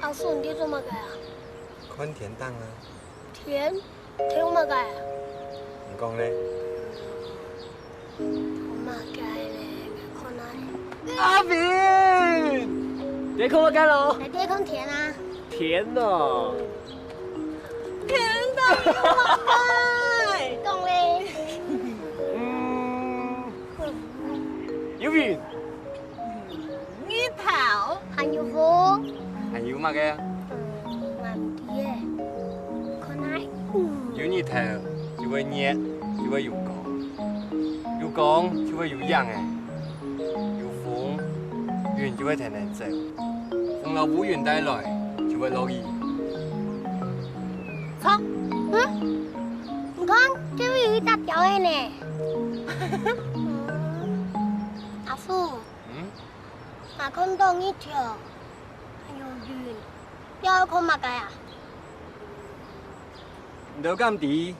阿叔，你做乜嘅啊？看田档啊，田乜嘅啊？唔讲咧。乜嘅咧？看哪？阿平，别看我干喽。你爹看田啊？甜哦。甜的，讲咧。有平。鱼頭，還有火。还有乜嘅？我唔知嘅。看哪？有日頭就會熱，就會有光，有光就會有陽誒，有風，雲就會天天走，風流烏雲帶來就會落雨。錯，你看，這邊有一大條嘅呢。阿叔，我看到一條，還有雲，要看乜嘅啊？唔到咁啲，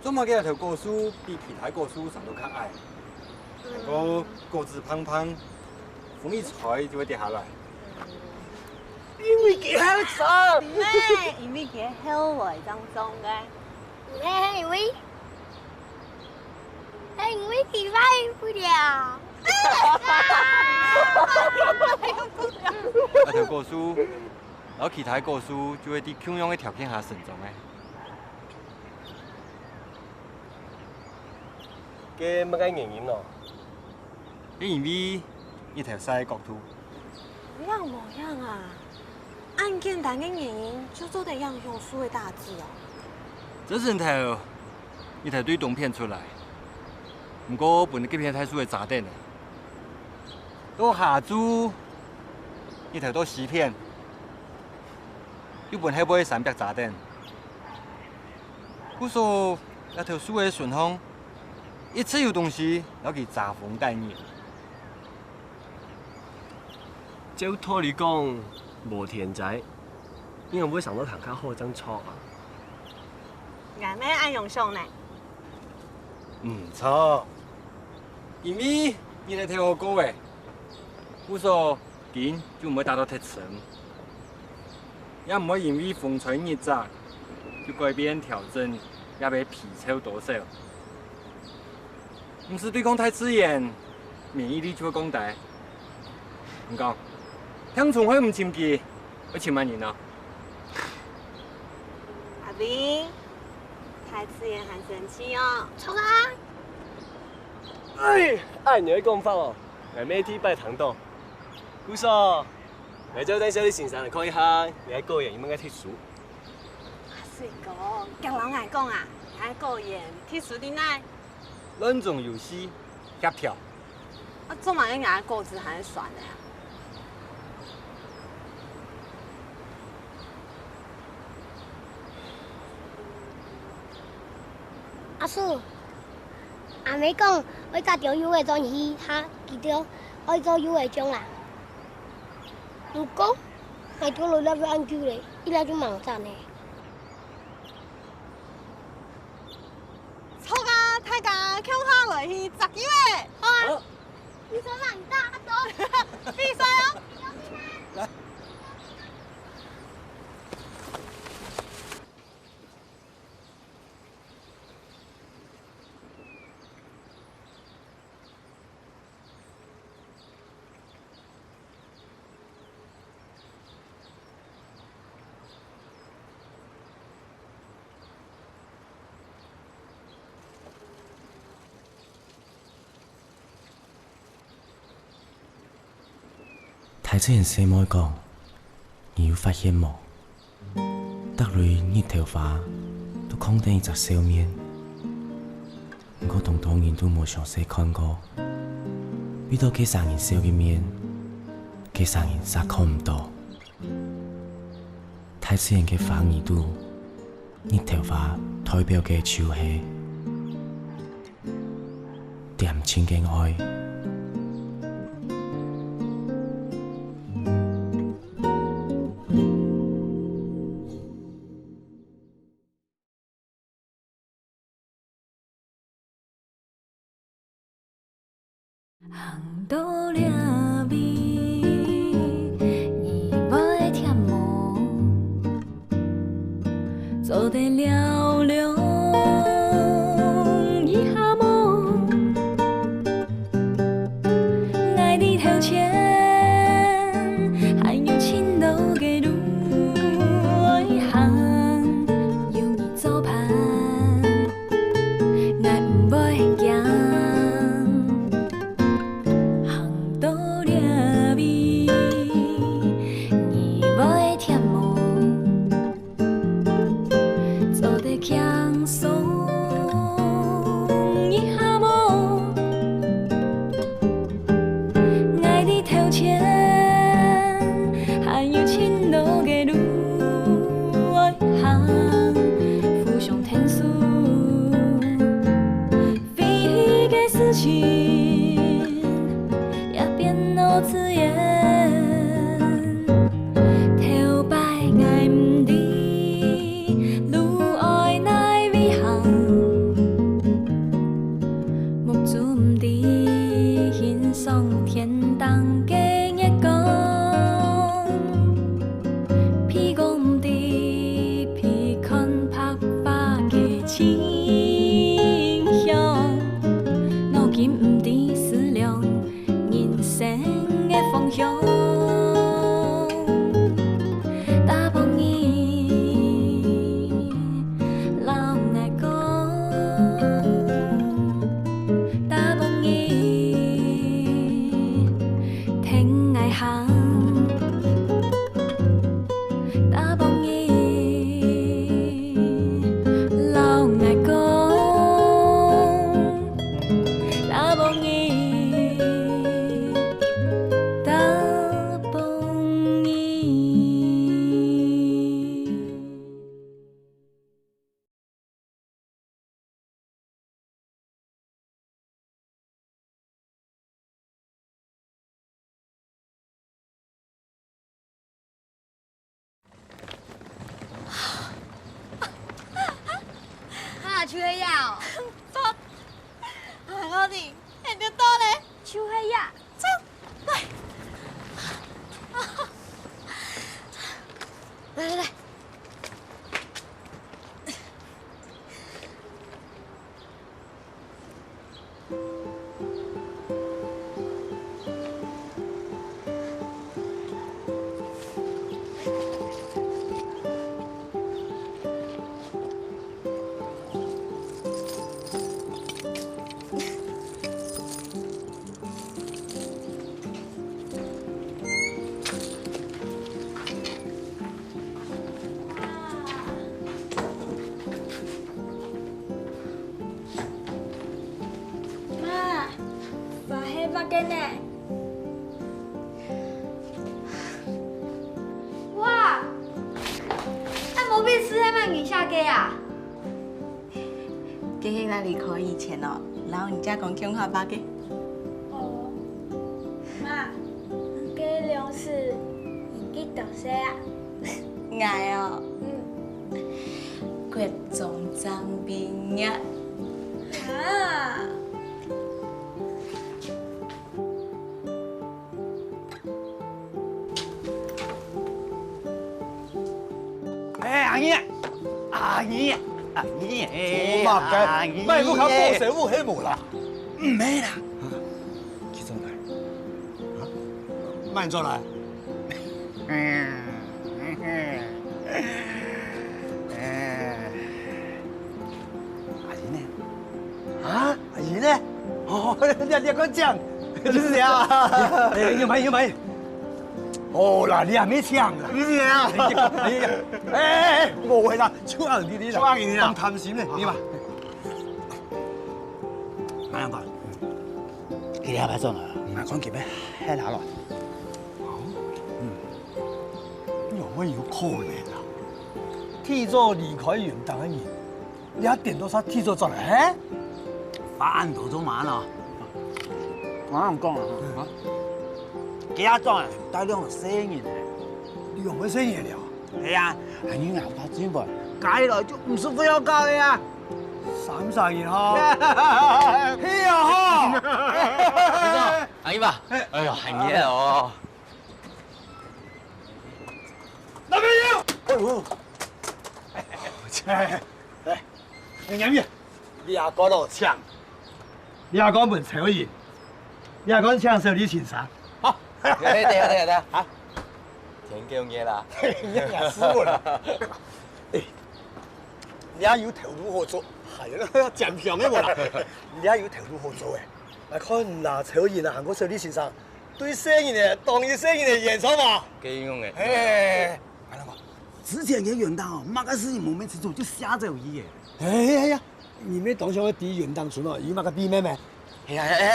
做乜嘅條果樹比其他果樹上都較矮，個果子胖胖，風一吹就會跌下來。因為佢喺上。咩？因為佢喺位當中嘅。唔係因為，係因為佢快不了。那條果樹，然後其他果樹就會喺同樣嘅條件下生長誒。嘅乜嘅原因咯？你因為一條細國土，無樣無樣啊！按簡單嘅原因，就做得樣用數嘅大字哦。這陣頭一條對東片出來，不過本嚟幾片太數嘅炸彈啊！到下注一條到西片，又本係買300炸彈。故說那條數嘅順風，一切有東西要佢炸風帶熱。照拖你講，無田仔，應該會上到堂卡好爭錯啊！眼咩按用上呢？唔錯，因為你嚟聽我講嘅，故說緊就唔會打到鐵層，也唔會因為風吹日曬就改變調整，也被皮臭多少。唔是對抗太刺眼，免疫力就會降低。唔講，聽從會唔簽記，會簽萬人啊！阿斌，太自然很生氣哦。錯啊！哎，按你嘅講法哦，係咩啲拜堂檔？故說，你就等小啲先生嚟看一下，你喺個人有乜嘅特殊？阿水哥，講老眼講啊，你喺個人特殊啲奶，兩種遊戲協調。我做埋啲眼個子還是算的呀。阿叔，阿妹講，我家條有嘅東西，他記得我做有嘅種啦。唔過，我條路那邊安住咧，依家就忙曬呢。錯啊，大家叫他來去摘機會。好啊，你想讓你大走？比賽啊！來。太子人細妹講：你有發現冇？得類日頭髮都空定一隻笑面，我同當然都冇詳細看過。遇到幾三人笑嘅面，幾三人實看唔到。太子人嘅反義度，日頭髮代表嘅就係掂情嘅愛。行到了味，伊无会甜无。做得了了一下无，爱你头前，还有青豆的路，一行有你做伴，爱不会行，行到了尾，你不会甜无。做得强松一下无，爱的头前，还有青豆的路，一行浮上天数，飞的事情也变老自然。头摆爱唔知。天当的月光，披讲唔知披看拍花的清香，我今唔知思量人生的方向。大帮伊老爱讲，大帮伊。行，大帮伊老爱讲，大帮伊，大帮伊。手迄呀哦，走，我哋现在到咧，手迄呀，走，来，来来来。紧呢？哇！按摩必斯还卖鱼下鸡啊？记起咱离开以前哦，老人家讲讲话吧嘅。哦，妈，给粮食你记得些啊？爱哦，嗯。国中张毕业。啊。 哎，阿姨，阿姨，阿姨，我嘛该，卖不靠报社务黑母啦。唔咩啦，去做来，慢做来。阿姨呢？啊，阿姨呢？哦，你讲讲，是啊。哎，要买要买。 哦啦，你还没抢啦？不是啊！哎，误会啦，手硬你啦，手硬你啦，贪心咧，你嘛？哪样办？今日拍做啦，我讲佢咩？喺哪咯？有没有可能啊？替做离开元旦嘅人，你一点多少替做做嚟？翻到咗晚啦，我咁講啊。 家長人大量嘅生意咧，你有冇生意了？係啊，係你牙發展噃，介來就唔舒服有教嘅啊，3年哈，嘿呀哈，阿姨吧，哎呀，係嘢哦，男朋友，哎，你讲咩？你阿哥老抢，你阿哥问曹燕，你阿哥抢手你先生。好，对啊，田叫嘢啦，也是我啦。哎，你也有头路好做，係啦，正向嘅我啦。你也有頭路好做嘅。來看嗱，曹燕啊，行過手李先生對生意呢，當一生意的演唱嘛。幾用嘅？哎，係啦嘛。之前嘅元旦哦，乜嘅事情冇咩吃做，就瞎走伊嘅。哎呀，你們當上嘅第一元旦村哦，有乜個比咩咩？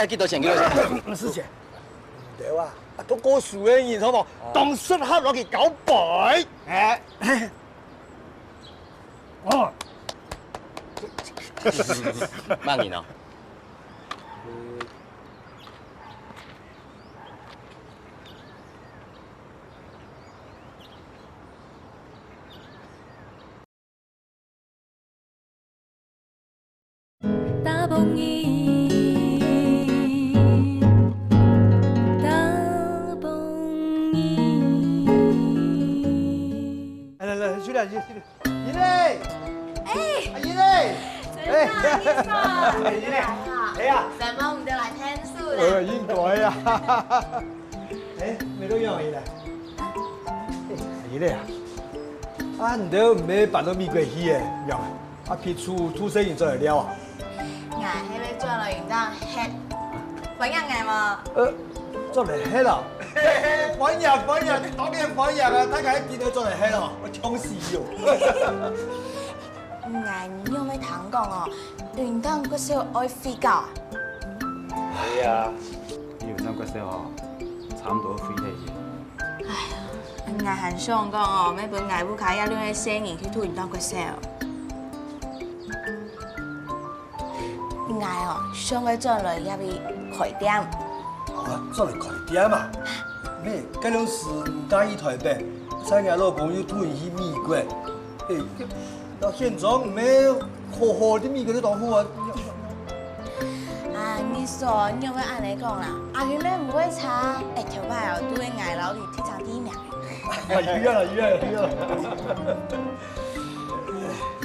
幾多錢？幾多錢？ 50錢。唔對啊，都過數嘅演唱嘛，當適合攞去搞擺。哎。哦。萬年啊！打蹦伊，打蹦伊。來，去了，姨嘞！哎，姨嘞！真係呢個，姨嘞！哎呀，成晚唔到嚟聽書啦。應該啊。哎，咩都樣姨嘞？姨嘞啊！啊，唔到唔係辦到美國去嘅樣啊！啊，撇出生意做嚟了啊！捱喺你將來元旦吃，揾人捱嘛？做嚟吃啦！揾人，當然揾人啊！大家見到做嚟吃啦，我搶死喎！捱唔用你坦講哦，元旦嗰時候愛瞓覺。係啊，元旦嗰時候差唔多飛起嘅。唉，捱行上講哦，每本捱烏卡一兩嘅生意去推元旦嗰時候。捱哦，上個將來入去開店。啊，做嚟開店嘛？咩？嗰兩時唔介意台北，參加老朋友推去美國。誒，到現在唔係好啲美國啲當好啊！啊，你說你有冇按你講啦？阿佢咩唔會查？誒，條牌哦，都會捱老去鐵站啲名。係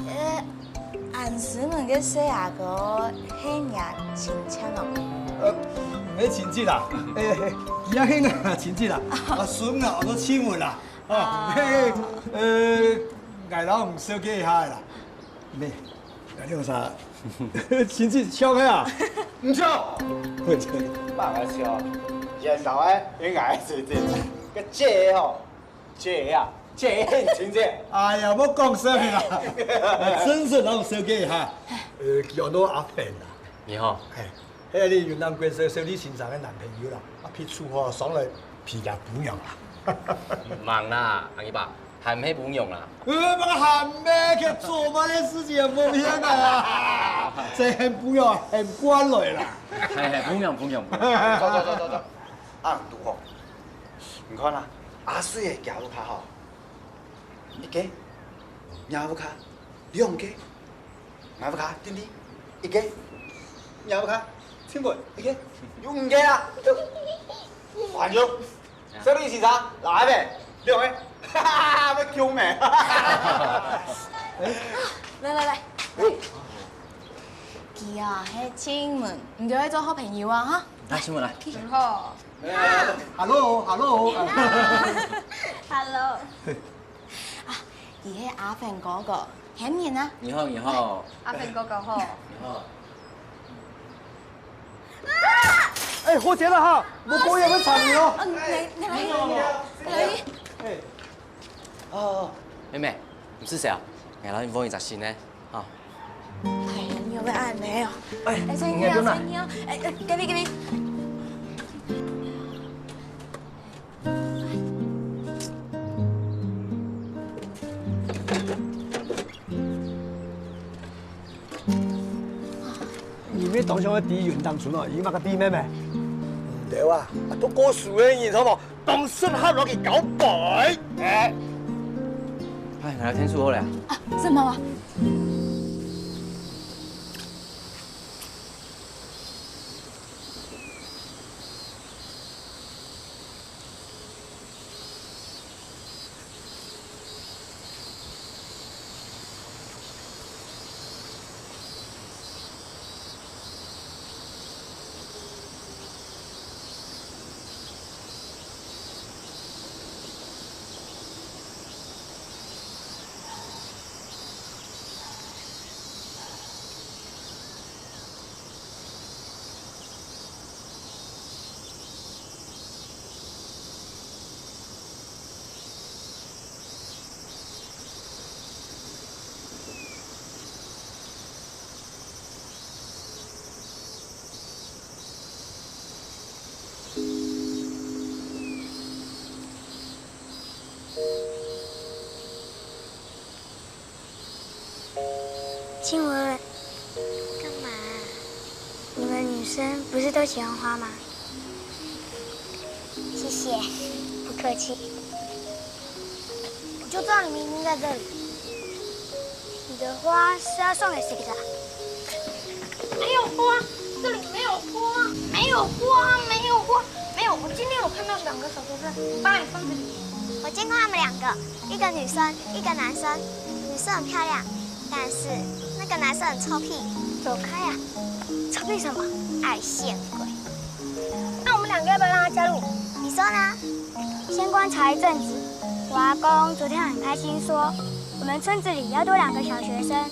啊！按時問嘅細阿哥輕日親戚哦。唔係親戚啦，而家興啊親戚啦，阿孫啊我都簽門啦，捱老唔少幾下啦，咩？捱兩啥？親戚笑咩啊？唔笑，慢慢笑，然後咧你捱住啲個姐哦，姐啊，姐親戚。哎呀，冇講笑啦，真是老少幾下，叫到阿笨啦。你好。係，迄個你元旦過小李先生嘅男朋友啦，阿撇出哦上來皮夾不用啦。忙啦，阿姨爸，還沒不用啦。乜喊咩？佢做乜啲事情冇聽啊？這很不用，很關來啦。係，不用。走，按度吼，你看啦，阿水嘅行路卡吼，一個，廿五卡，兩個，廿五卡，點點，一個，廿五卡。聽過，OK，有5個啦，還有，小李先生，來咩？2個，哈哈，乜叫咩？嚟，佢啊係親門，唔叫你做好朋友啊哈。來，請我來。好。Hello。Hello。啊，而係阿肥嗰個，顯面啊。你好。阿肥嗰個好。你好。哎，好謝啦哈，冇講嘢乜殘你咯。你。哦，妹妹，你是誰啊？捱老你風雨雜線呢？啊。係啊，你有咩嗌你啊？哎，你啊！嗰邊。你咩當上嘅第一元旦村哦，已經乜個比咩咩？唔對啊，都過數嘅演唱嘛，當適合攞去搞擺。哎，捱老聽書好咧。啊，是媽媽。静文，干嘛？你们女生不是都喜欢花吗？谢谢，不客气。我就知道你明明在这里。你的花是要送给谁的？没有花，这里没有花，没有花，没有花，没有。我今天有看到2个小学生帮你放这里。我见过他们2个，一个女生，一个男生。女生很漂亮，但是那个男生很臭屁。走开呀！臭屁什么？爱现鬼。那我们2个要不要让他加入？你说呢？先观察一阵子。我阿公昨天很开心说，我们村子里要多2个小学生。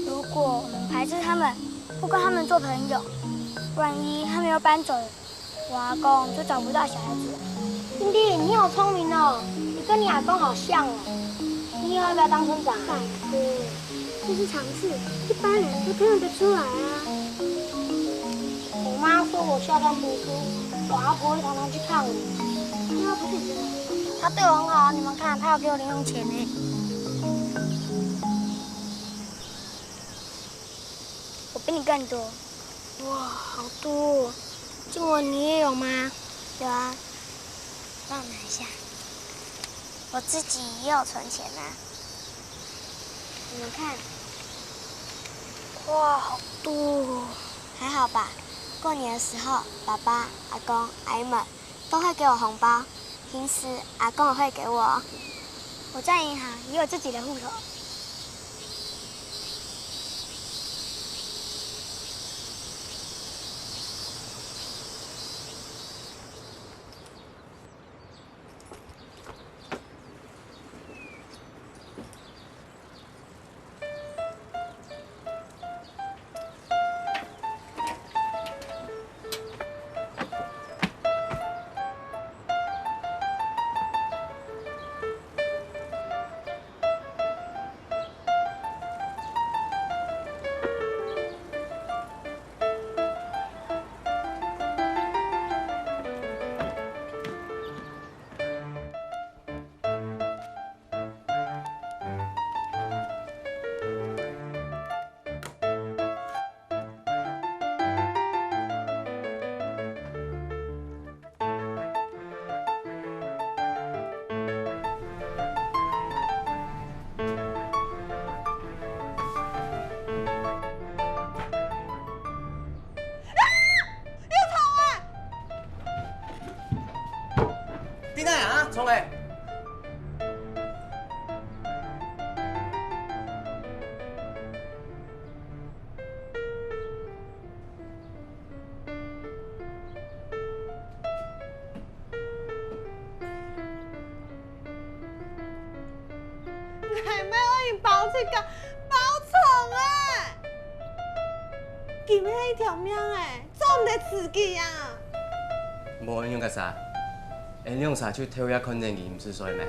如果我们排斥他们，不跟他们做朋友，万一他们又搬走了，我阿公就找不到小孩子了。弟弟，你好聪明哦，你跟你阿公好像哦。你以后要不要当村长啊？拜托，这是常识，一般人都看得出来啊。我妈说我下班读书，我阿婆会常常去看我。那不是真的？她对我很好，你们看，她要给我零用钱呢。我比你更多。哇，好多！静文，你也有吗？有啊，帮我拿一下。我自己也有存钱啊。你们看，哇，好多哦！还好吧？过年的时候，爸爸、阿公、阿姨们都会给我红包，平时阿公也会给我。我在银行也有自己的户头。冲嘞！奶妹，我包这个包虫哎，今日一条命哎，做唔得自己啊！无影响个啥？会用啥手偷遐困难去，唔是所以咩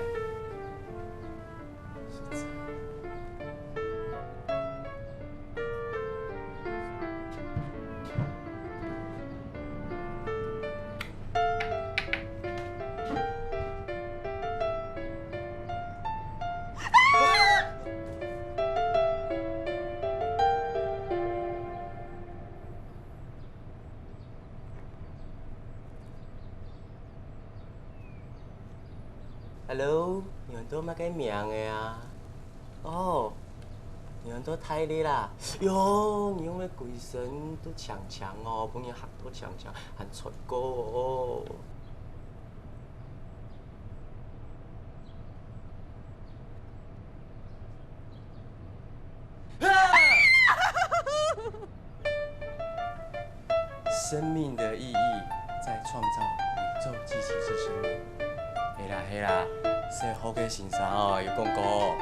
？Hello， 你们都乜嘅名嘅啊？哦，你们都太厉啦！哟，你们鬼神都强强哦，本人学都强强，还出歌哦。生命的意义在创造宇宙机器之生命。嘿啦，说好嘅先生哦，要讲过。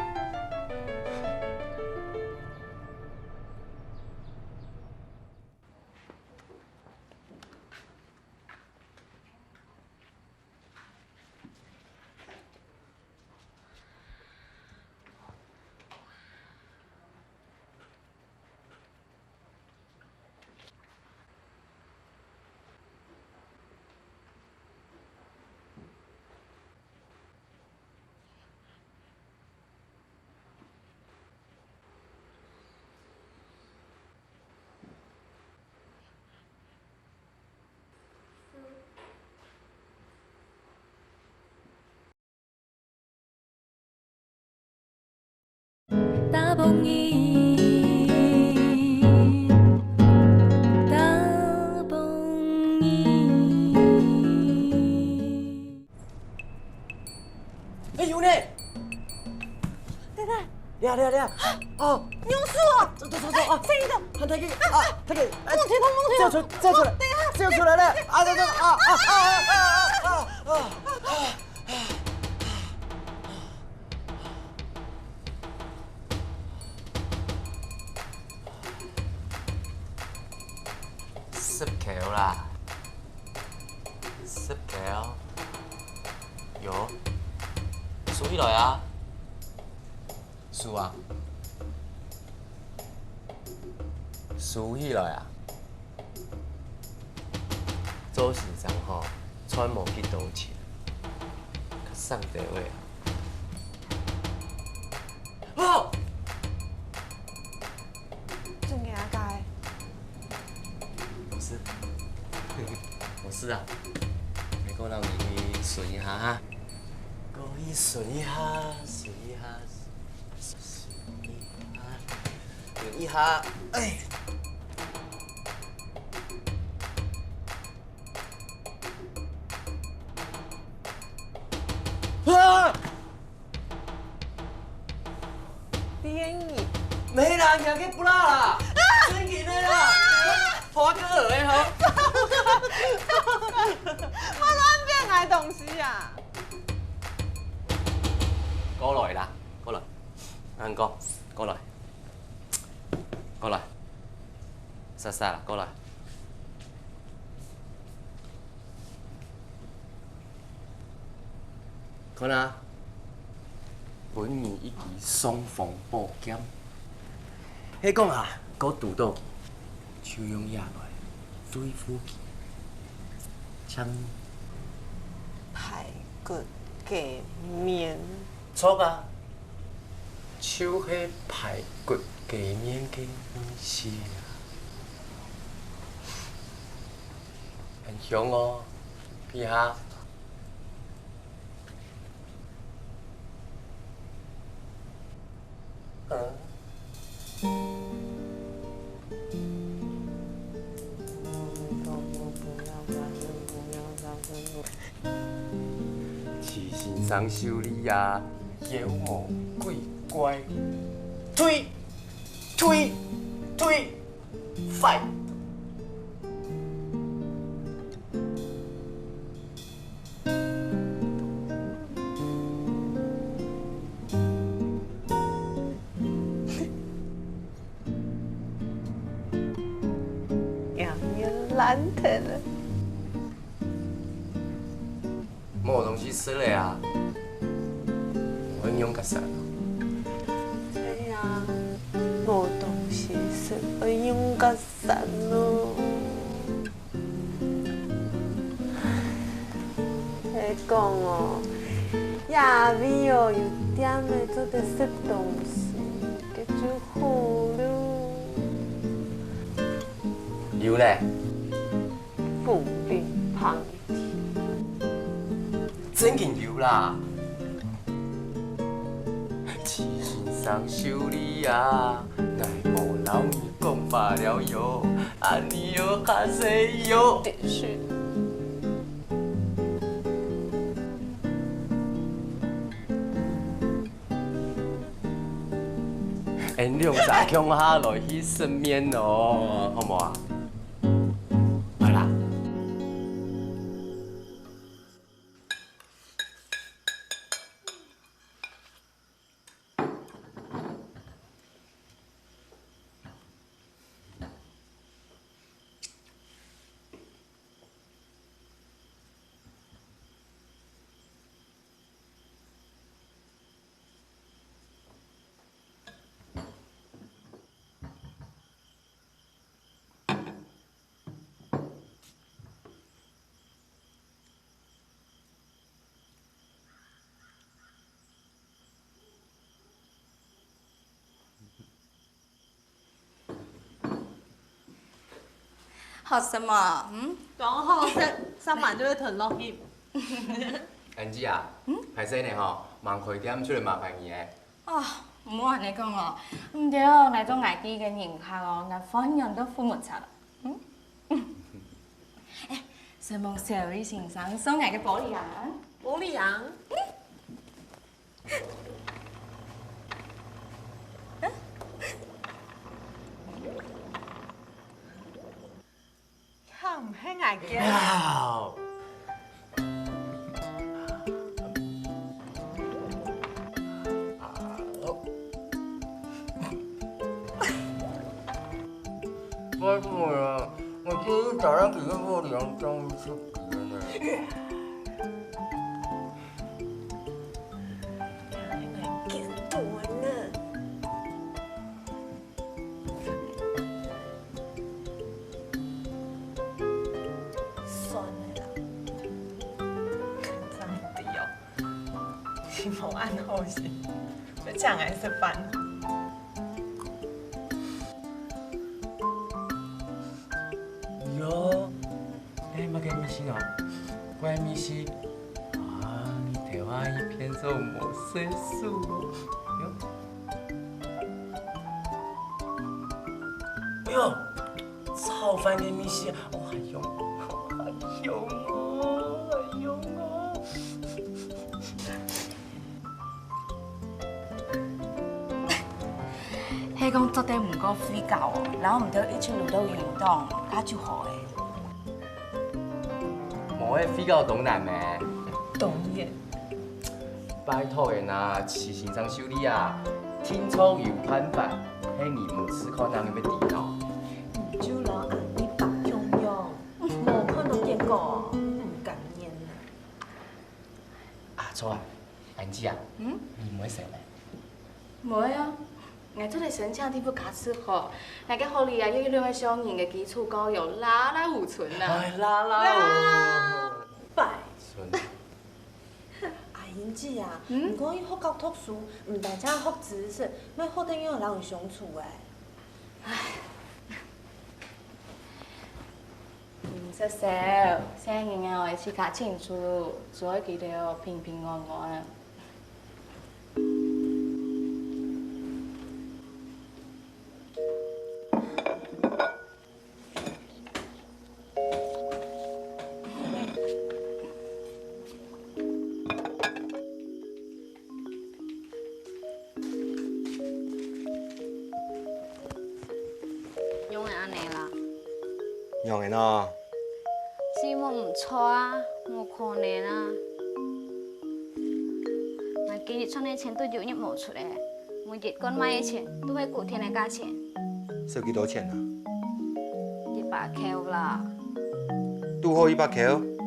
俩，哦，牛叔啊！走啊！谁的？看他给啊，他给，梦天通，叫出来了！啊，走啊！10 kg 啦，10 kg， 有，数起来啊，数啊，数起来啊，做时阵吼，揣无去倒钱，较送地位啊。哦，真给他改。我是啊，你讲让你去顺一下哈，故意顺一下，哎。啊！电影。没啦，行去不啦啦，真紧的啦，破个耳的吼。我乱变来东西啊！过来啦，过来，安哥，过来，莎啦，过来。看啊，本年一期双峰宝剑。迄讲啊，搁拄到手用压来对付去，枪排骨鸡面。错啊，手迄排骨鸡面嘅东西啊，很香哦，皮下。痴心桑修理呀，妖魔鬼怪，推，fight！烂透了。冇东西吃了呀，我用个啥？对呀，冇东西吃，我用个啥咯？你讲哦，夜味哦有点的做得吃东西，这就好了。有嘞。不必旁提，真紧有啦！痴心桑修理呀，奈无老你讲罢了哟，安尼哟哈谁哟？电视。原谅再强下来去身面哦，好无啊？好什么？然后上班就会囤录音。安姐啊，歹势呢吼，忙开点出来麻烦你诶。哦，唔好安尼讲哦，唔对哦，那种外地嘅人客哦，那反人都付唔出啦。哎，想望小李先生送我嘅玻璃羊。玻璃羊？我做啊！我今早上给个我2张出给呢。见多呢。算了啦，真的哦，你冇按好心，就这样还是烦。哟，哎，冇给米西哦，怪米西。啊，你台湾一片做冇岁数哦。哎呦，超烦给米西，我还用，还用哦，还用哦。迄讲昨天唔够睡觉哦，然后唔得一起路到运动，那就好诶。冇迄飞到东南咩？懂耶。拜托的呐，市场上修理啊，天窗有宽板，迄你唔吃可能要跌倒。就老按你白用用，冇看到结果，唔敢念啦。啊，错啊，安吉啊，你唔会食咩？唔会啊，我这里神枪地不卡吃好，那个好里啊，有两个小人嘅基础教育拉拉互存啦。哎，啦，拜。顺。阿英姐啊，唔过伊学教读书，唔但只学知识，要好等样人相处诶。唔识笑，生日啊，我一起搞庆祝，所以记得平平安安。用係安尼啦，用的喏，是我唔錯啊，冇可能啊。我今日存的錢都有入冇出嚟，我月均買嘅錢都係古天嘅價錢，收幾多錢啊100塊啦。拄好100塊。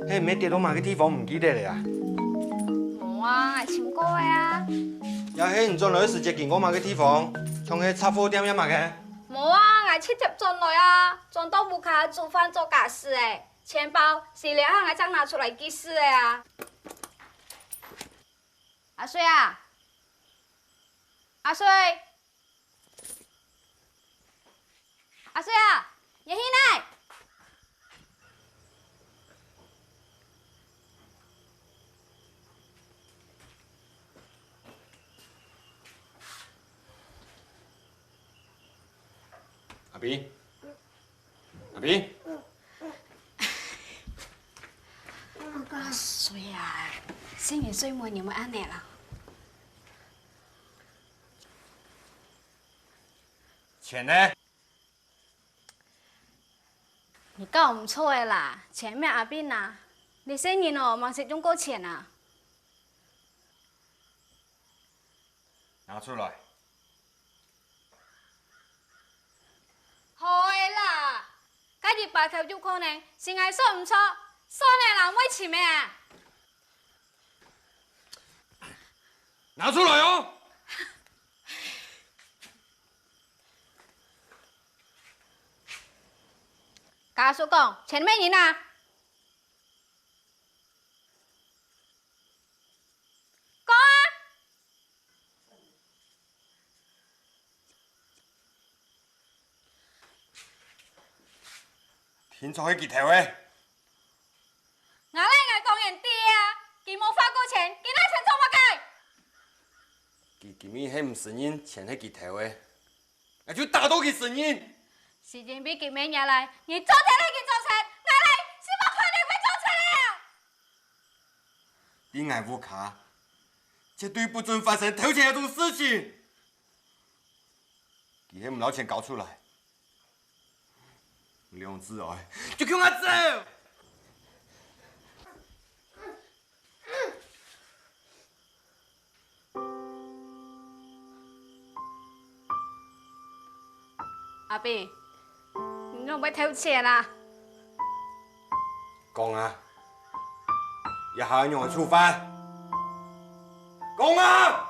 嘿，每跌到哪個地方唔記得了啊？冇啊，我簽過嘅啊。呀，嘿，你轉來時間見我哪個地方？從迄雜貨店入嘛嘅？冇啊，我直接轉來啊，轉到屋卡煮飯做家事誒，錢包、資料我才拿出來記事誒啊。阿水啊，阿水，阿水啊，你起來！阿斌，阿斌，阿水啊，生日水門有冇安尼啦？錢呢？你夠唔錯嘅啦，錢咩阿斌啊？你生日哦，忙食中國錢啊？拿出來。好嘅啦，假如白球有可能，是藝術唔錯，所以人會錢咩啊？拿出來哦！家叔講，錢咩人啊？講啊！天窗迄支條誒，我講人爹啊，佢冇花過錢，佢拿錢做乜嘅？佢今日迄唔承認錢迄支條誒，我就打到佢承認。時間比佢咩嘢嚟？你做錢係佢做錢，我嚟是冇可能會做出嚟啊！你愛屋卡，絕對不准發生偷錢這種事情。佢迄唔攞錢搞出來。兩隻愛就叫我走。阿伯，你拢要偷钱啦？讲啊，要还用我处分？讲啊！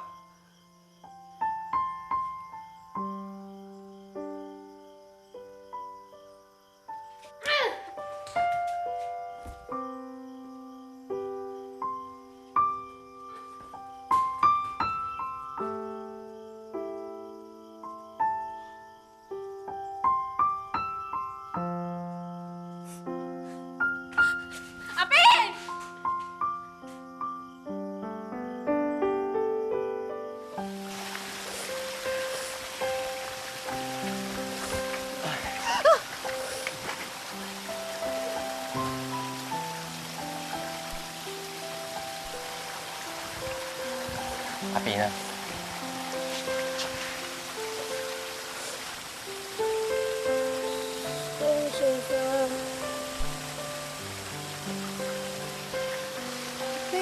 阿斌呢？跟先生，冰，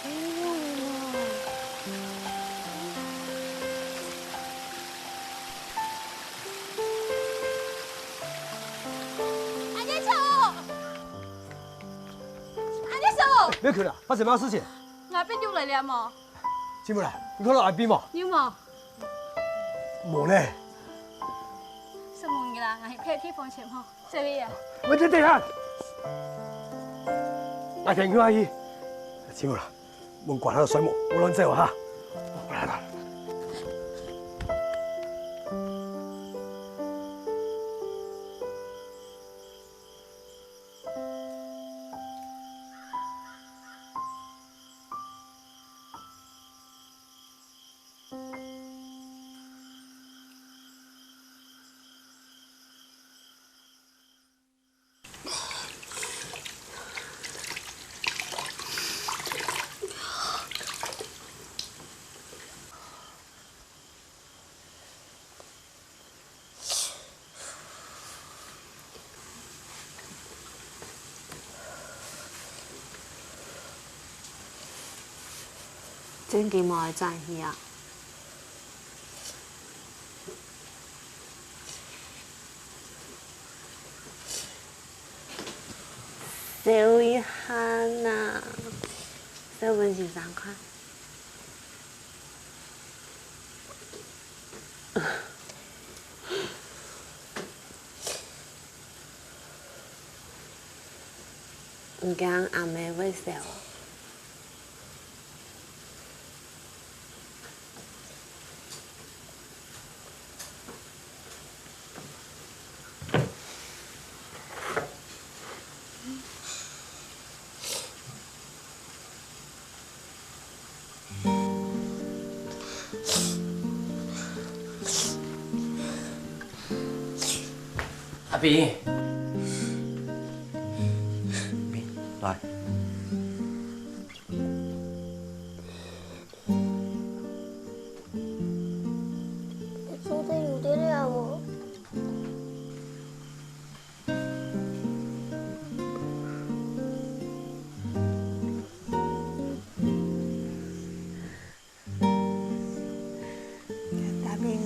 没用了。别去了，发生咩事情？阿斌要嚟了冇？进不来，你看到阿斌冇？要冇？冇呢。什么嘢啦？我係偏房前嗬，這邊啊？我等下。阿田佢阿姨，进不来，門關喺度水門，冇亂走哈。我來啦。真幾冇在意啊！笑一下呐，笑本是3塊。唔驚阿妹會笑。阿斌，斌，來。做得有得了冇？大兵，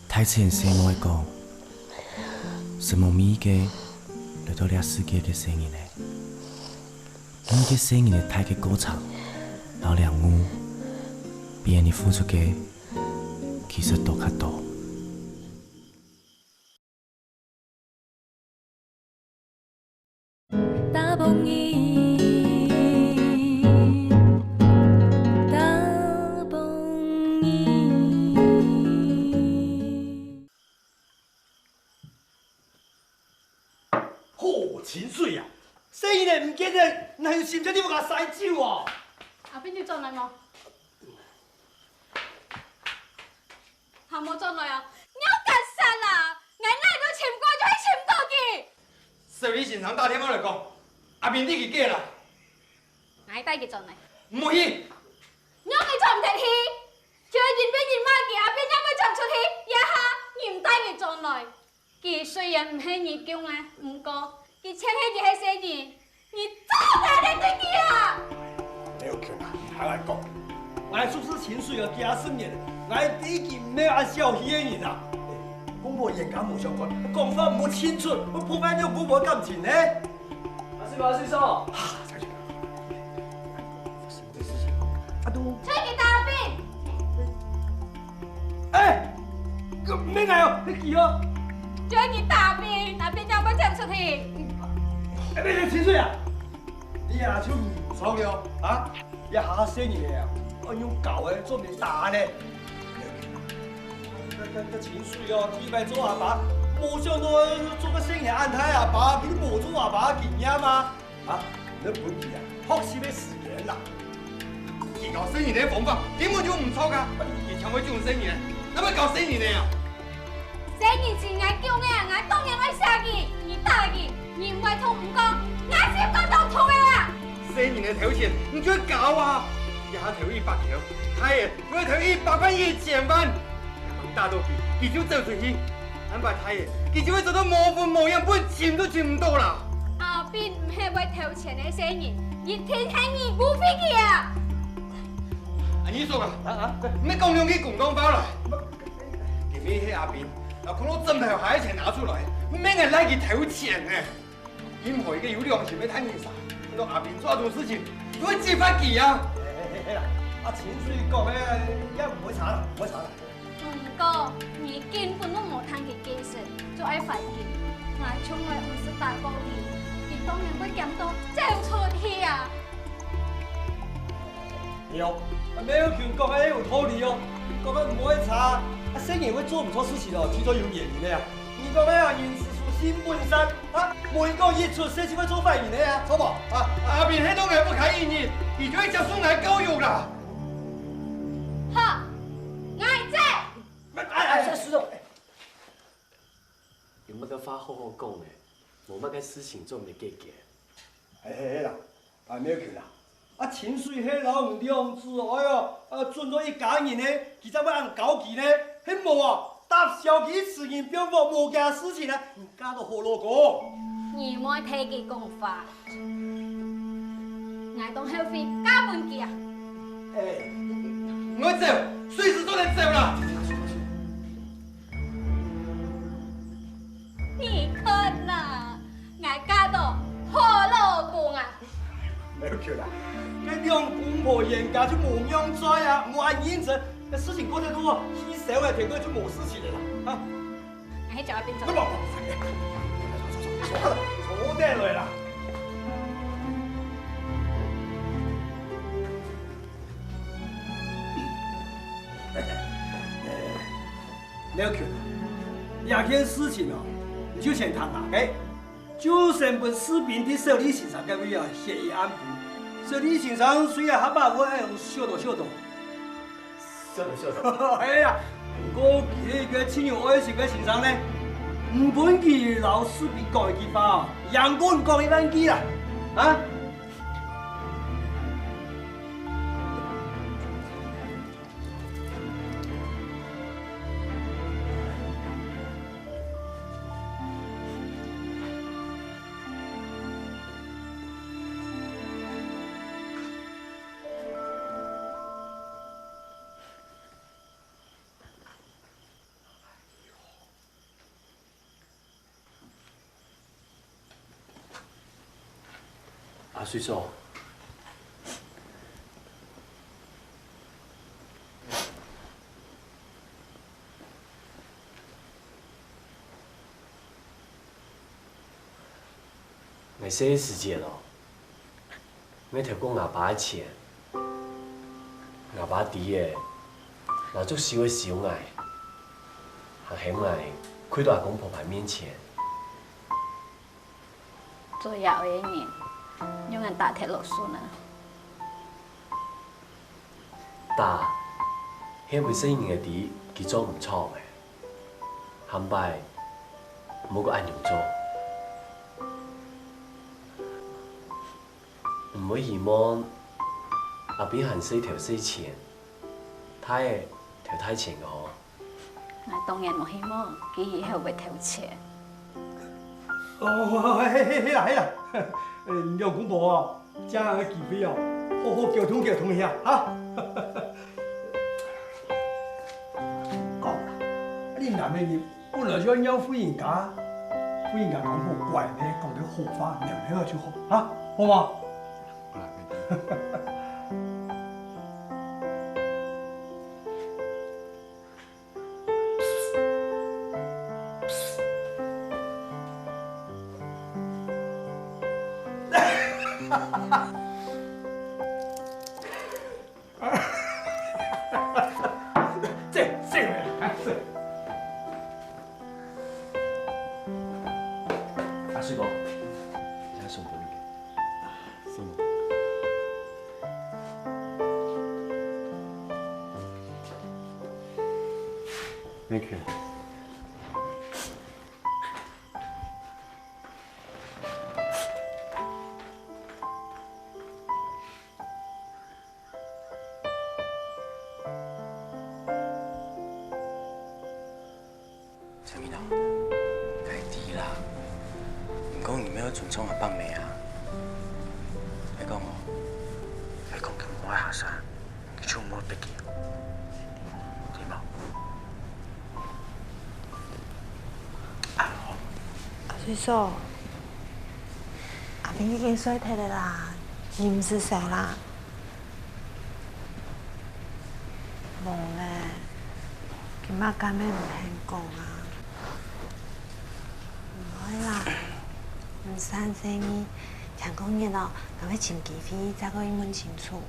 太前生我講，什麼咪嘅來到呢世界嘅聲音咧？你嘅聲音嘅太嘅歌唱，老兩誤，比你付出嘅其實多較多。大蹦伊，大蹦伊。好清水啊！生意咧唔見得，哪有心情你要甲塞酒啊？阿斌要進來冇？係冇進來啊！你要幹啥啦？我奶都簽過就係簽過嘅。所以你現場打電話嚟講，阿斌你去假啦，我帶佢進來。唔好去。你去做唔得去？将来，佢雖然唔係你叫啊，唔過佢請起佢係死人，你做咩嚟對佢啊？沒有權啊！聽我講，我做事情緒要加深嘅，我畢竟唔係按小氣嘅人啊。公婆言講冇相關，講法冇清楚，我破壞咗公婆感情呢。阿師叔，阿都。出去打邊！哎，個咩嚟哦？你記哦。出去打邊，那邊就不想出去。哎，你清水啊？你也就唔錯嘅哦，啊？一下生意啊，我用舊嘅做唔大呢。個情緒哦，提擺做阿爸，冇想到做個生意安泰阿爸，你冇做阿爸經驗嘛？啊，你本地啊，學習嘅時間啦。佢搞生意嘅方法根本就唔錯噶，佢搶佢做生意，那麼搞生意嘅啊？生意是我叫嘅，我當然愛殺佢，你打佢，你唔愛同唔講，我先講到痛嘅啦。生意嘅頭錢唔准搞啊！一下投100條，他也我投100萬1000萬。打到佢就走出去，安排他嘅，佢就會做到冇份冇樣，本錢都賺唔到啦。阿邊唔係為投錢嘅生意，一天係你無飛機啊！阿你說啦，唔係講兩句廣東話啦。佢咩係阿邊？嗱，可能真係還一齊拿出來，咩人來去投錢呢？任何一個有良心嘅貪念啥，到阿邊做這種事情，都會激發佢啊！阿錢水講嘅，一唔會查啦，唔會查啦。唔過，你根本都冇聽佢解釋，就愛發佢。我從來唔是大高啲，佢當然會咁多走出去啊！有，沒有權講嘅有道理哦，講嘅唔會查，生意會做唔錯事情哦，遲早有原因嘅呀。你講嘅啊，人之初性本善啊，每個一出世就會做壞人嘅呀，錯冇？啊，阿邊喺度係不可以你，你就會接受我教育啦。好。師叔，有乜嘅話好好講嘅，冇乜嘅事情做唔嚟解決。係啦，啊咩權啦？啊情緒係老唔良知，哎喲，準咗一家人呢，其實要按交期呢，係冇啊，搭小幾次人表我冇件事情呢，唔加到好老個。你冇睇佢講法，我當後悔加半句啊！我走，隨時都能走啦。你看呐，我嫁到好老公啊！沒有權啦，佢兩公婆嚴格就冇樣在啊，冇按現實，事情過得多，犧牲嘅條件就冇事情啦，啊！喺就一邊走。咁啊，坐得來啦。沒有權，兩件事情哦。就先談下嘅，就成本士兵的手裏欣賞嘅位啊，協議安排。手裏欣賞雖然還把我係用小道，哎呀，不過佢嘅親友愛情嘅欣賞呢，唔本佢老士兵講一句話，陽光講一萬句啦，啊！阿水叔，我些時間哦，我投過阿爸嘅錢，阿爸啲嘅拿足少嘅小藝，還喺我虧到阿公婆婆面前。做有嘅人。用人打鐵落樹呢？打，迄本身嘅啲佢做唔錯嘅，後擺冇個按樣做，唔會希望阿邊行四條4錢，太嘅條太錢嘅嗬。我當然冇希望佢以後會偷車。哦，嘿啦，你要公婆啊，將個機會啊，好好溝通一下啊。講啦，你男嘅人本來就要富人家講好乖咧，講得好話，兩個就好啊，好嘛？好啦，妹弟。阿水哥，再送给你。送我。Thank you。陈明堂，该滴啦。唔讲你咩要尊重阿伯妹啊？你讲我，你讲佢唔可以下山，佢就唔好逼佢，點啊？阿水嫂，阿明已經衰退了啦，你唔是誰啦？冇咧，佢媽家咩唔肯講啊？唔可以啦，唔生生意，長工業咯，我會請機會再個問清楚。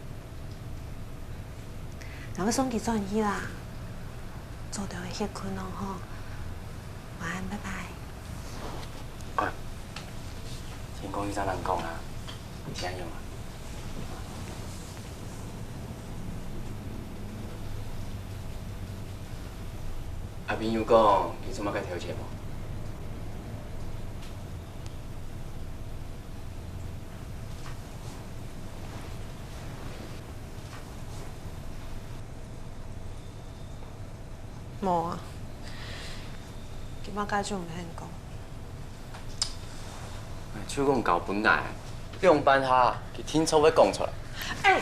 我會送佢轉去啦，做到一些困難嗬。晚安，拜拜。天公醫生能講啊，你聽用啊？阿邊有講，佢做乜嘅調節無？冇啊，佢媽家就唔肯講。手講搞本來，你用辦下，佢天初會講出來。哎。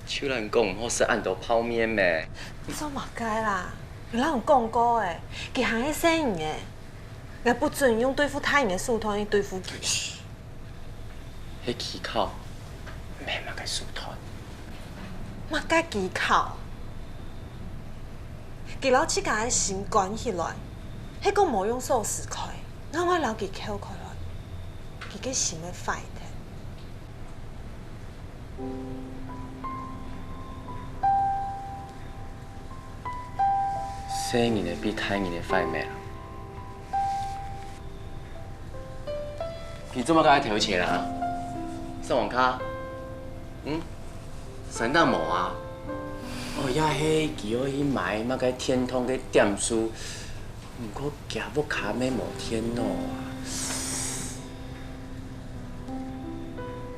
手人講唔好食暗道泡麵咩？你做乜解啦？有人講過誒，佢行喺生意嘅，我不准用對付他人嘅手段去對付佢。迄技巧，唔係乜嘅手段。乜嘅技巧？佢老七家嘅心關起來，迄個冇用手勢開，我老佢扣開來，佢嘅心會快的。生意嘅比太人嘅快咩啦？你做乜解調錢啦？上網卡？神當無啊？哦，也係佢可以買乜嘅天通嘅點數，唔過行不卡咩無天咯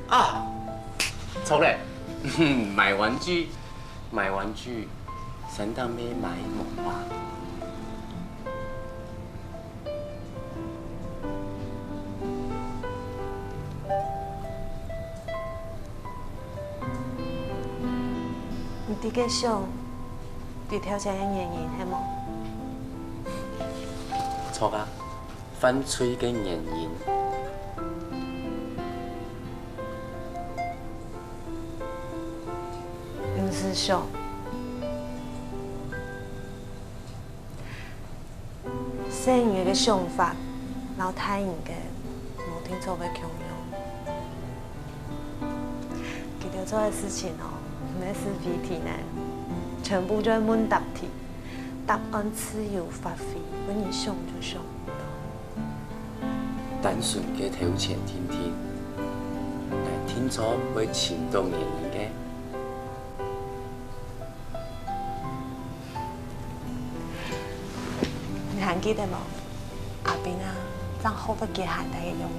啊！錯咧，買玩具，神當咩買無啊？你嘅想，對調整嘅原因係冇？錯啊，反吹嘅原因。唔是想，生意嘅想法，老太人嘅冇聽錯嘅強用，佢哋做嘅事情哦。咩是非題呢？全部都係問答題，答案自由發揮，本人想就想不到。單純嘅調錢天天，但天初會前動原因嘅。还記得冇？阿斌啊，真好多幾閒大嘅用。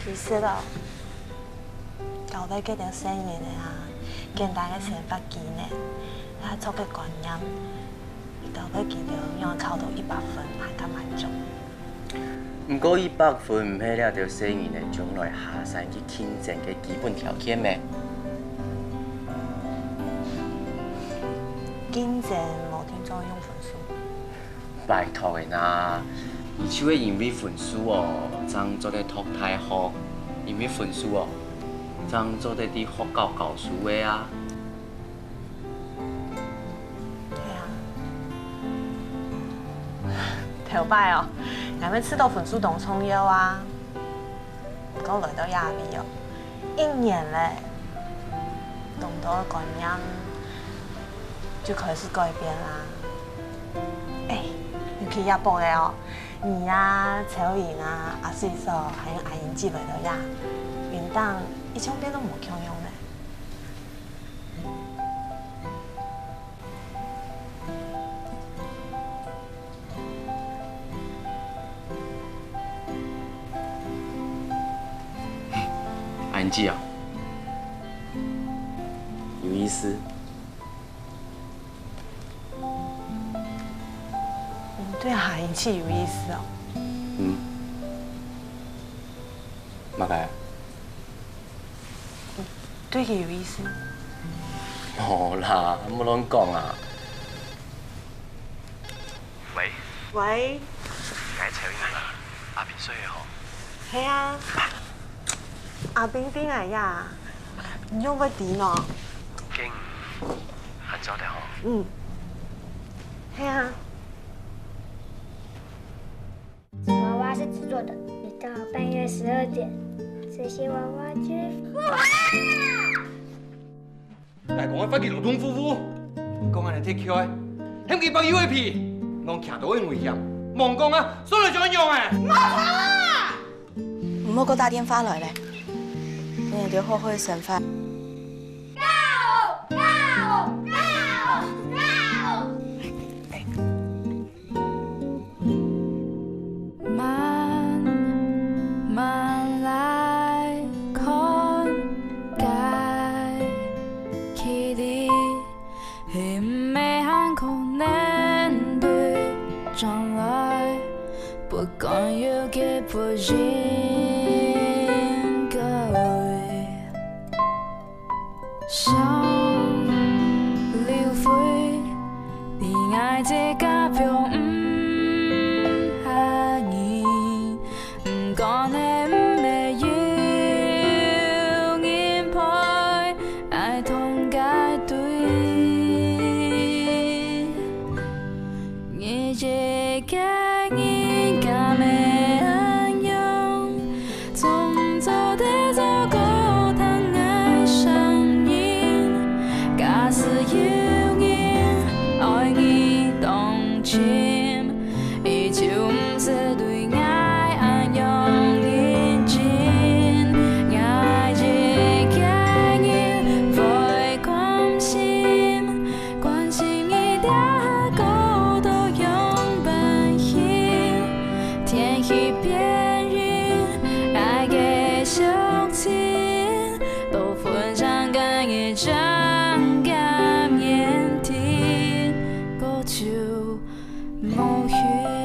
其實咯，搞到幾條生意咧啊，見大家成百幾年，係做嘅觀念，搞到幾條讓考到100分，係咁滿足。不過100分唔係了條生意嘅將來下山去競爭嘅基本條件咩？競爭冇聽做用分數。拜託嘅啦，而且會因為分數哦，將做得讀太好，因為分數哦，將做得啲學校教書嘅啊。對啊，頭擺哦，人們吃到分數當重要啊，不過來到亞美哦，一年咧，咁多觀念就開始改變啦。尤其亞博嘅哦，你啊、秋妍啊、阿水嫂還有阿英姐來到呀，元旦一張邊都冇強用咧。阿英姐啊，有意思。對阿英姐有意思哦。乜解？對佢有意思。冇啦，冇亂講啊。喂。喂。解請你啦，阿邊需要好。係啊。阿邊邊嚟呀？唔用乜點咯？經很早的好。係啊。娃娃是制作的，直到半夜12點，這些娃娃就來講我發現勞動夫婦，講安尼踢橋誒，險幾幫 UAP， 我徛到會危險，忙講啊，所以怎樣誒？冇錯啊！唔好給我打電話來咧，你哋好好生活。無語。